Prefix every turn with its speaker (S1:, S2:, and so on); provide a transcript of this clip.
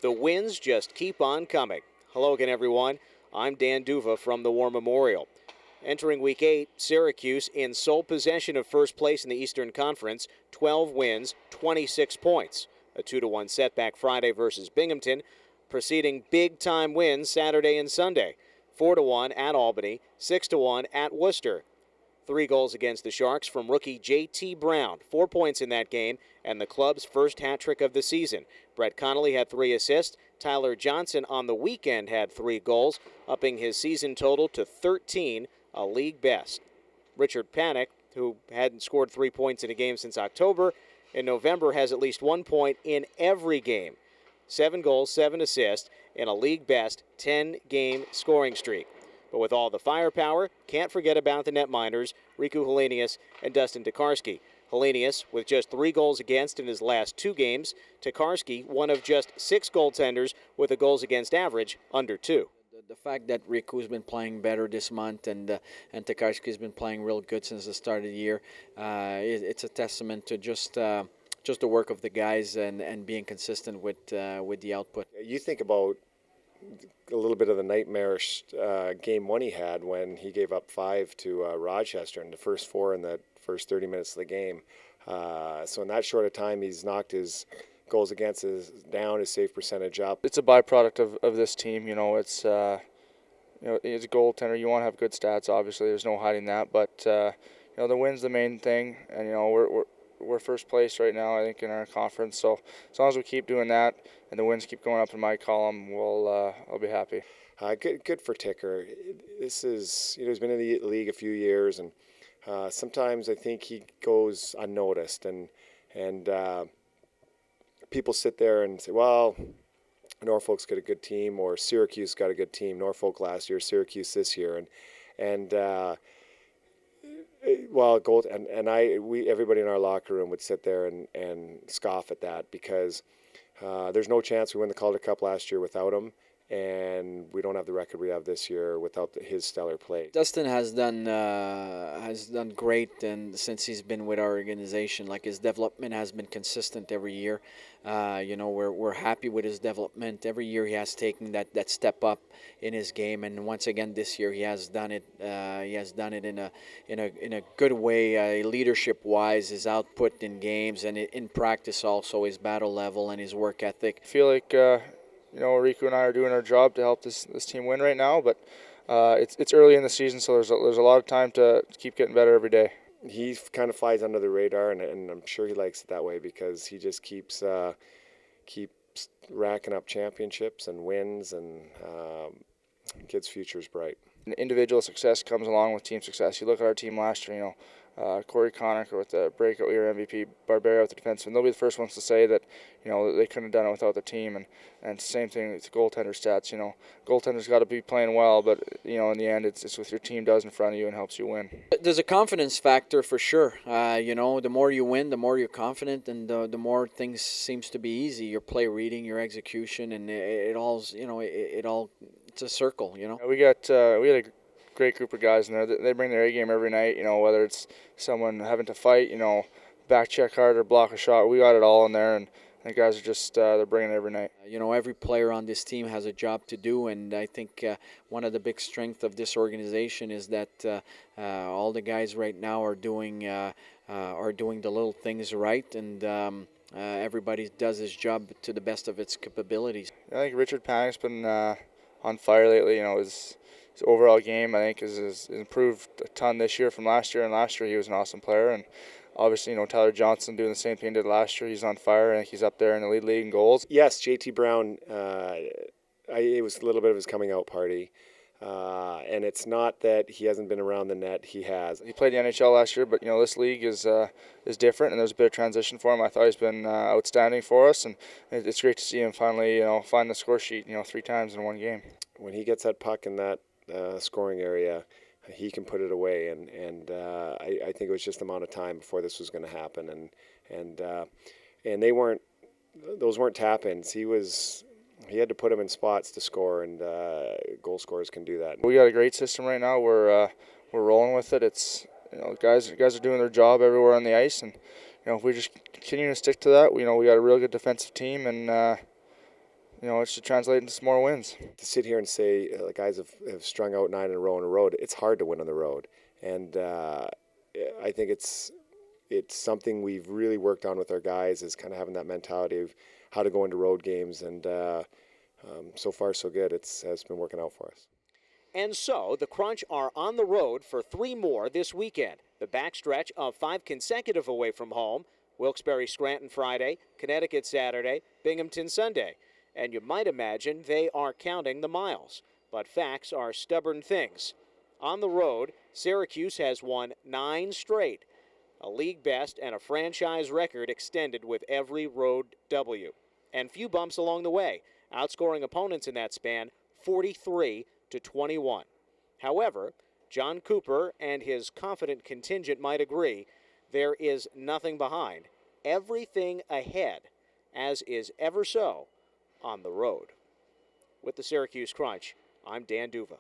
S1: The wins just keep on coming. Hello again, everyone. I'm Dan Duva from the War Memorial. Entering Week 8, Syracuse in sole possession of first place in the Eastern Conference, 12 wins, 26 points. A 2-1 setback Friday versus Binghamton, preceding big-time wins Saturday and Sunday. 4-1 at Albany, 6-1 at Worcester. 3 goals against the Sharks from rookie J.T. Brown, 4 points in that game, and the club's first hat trick of the season. Brett Connolly had 3 assists. Tyler Johnson on the weekend had 3 goals, upping his season total to 13, a league best. Richard Panik, who hadn't scored 3 points in a game since October, in November has at least 1 point in every game. 7 goals, 7 assists, and a league best 10-game scoring streak. But with all the firepower, can't forget about the netminders, Riku, Helenius, and Dustin Tokarski. Helenius with just 3 goals against in his last 2 games. Tokarski, one of just 6 goaltenders with a goals against average under 2.
S2: The fact that Riku's been playing better this month and Tokarski's been playing real good since the start of the year, it's a testament to just the work of the guys and being consistent with the output.
S3: You think about a little bit of the nightmarish game 1 he had when he gave up 5 to Rochester in the first 4 in the first 30 minutes of the game. So in that short of time, he's knocked his goals against down, his save percentage up.
S4: It's a byproduct of this team. It's as a goaltender, you want to have good stats. Obviously, there's no hiding that. But the win's the main thing, and we're first place right now, I think, in our conference. So as long as we keep doing that and the wins keep going up in my column, I'll be happy.
S3: Good for Ticker. This is he's been in the league a few years, and sometimes I think he goes unnoticed, and people sit there and say, well, Norfolk's got a good team, or Syracuse got a good team. Norfolk last year, Syracuse this year, everybody in our locker room would sit there and scoff at that, because there's no chance we win the Calder Cup last year without him, and we don't have the record we have this year without his stellar play.
S2: Dustin has done great, and since he's been with our organization, like, his development has been consistent every year. We're happy with his development. Every year he has taken that step up in his game, and once again this year he has done it. He has done it in a good way, leadership wise, his output in games and in practice also, his battle level and his work ethic.
S4: I feel like Riku and I are doing our job to help this team win right now, but it's early in the season, so there's a lot of time to keep getting better every day.
S3: He kind of flies under the radar, and I'm sure he likes it that way, because he just keeps racking up championships and wins, and kid's future's bright.
S4: Individual success comes along with team success. You look at our team last year, Corey Conacher with the breakout year MVP, Barbera with the defenseman. They'll be the first ones to say that, they couldn't have done it without the team. And same thing with goaltender stats. Goaltenders got to be playing well, but in the end, it's what your team does in front of you and helps you win.
S2: There's a confidence factor for sure. The more you win, the more you're confident, and the more things seems to be easy. Your play reading, your execution, and it's a circle.
S4: We had a great group of guys in there. They bring their A game every night. Whether it's someone having to fight, back check hard or block a shot, we got it all in there, and the guys are just they're bringing it every night.
S2: Every player on this team has a job to do, and I think one of the big strengths of this organization is that all the guys right now are doing the little things right, and everybody does his job to the best of its capabilities.
S4: I think Richard Panik's been on fire lately. His overall game, I think, is improved a ton this year from last year, and last year he was an awesome player. And obviously, Tyler Johnson doing the same thing he did last year. He's on fire, and he's up there in the league in goals.
S3: Yes, J.T. Brown, it was a little bit of his coming out party. And it's not that he hasn't been around the net. He has.
S4: He played the NHL last year, but this league is different, and there's a bit of transition for him. I thought he's been outstanding for us, and it's great to see him finally find the score sheet 3 times in one game.
S3: When he gets that puck in that scoring area, he can put it away, and I think it was just a amount of time before this was going to happen, and those weren't tap-ins. He had to put them in spots to score, and goal scorers can do that.
S4: We got a great system right now. We're rolling with it. It's guys are doing their job everywhere on the ice, and if we just continue to stick to that, we got a real good defensive team, and it should translate into some more wins.
S3: To sit here and say the guys have strung out 9 in a row on the road, it's hard to win on the road. And I think it's something we've really worked on with our guys, is kind of having that mentality of how to go into road games. And so far, so good. It's been working out for us.
S1: And so the Crunch are on the road for 3 more this weekend. The backstretch of 5 consecutive away from home: Wilkes-Barre-Scranton Friday, Connecticut Saturday, Binghamton Sunday. And you might imagine they are counting the miles. But facts are stubborn things. On the road, Syracuse has won 9 straight, a league best and a franchise record extended with every road W. And few bumps along the way, outscoring opponents in that span 43-21. However, Jon Cooper and his confident contingent might agree there is nothing behind, everything ahead, as is ever so on the road. With the Syracuse Crunch, I'm Dan Duva.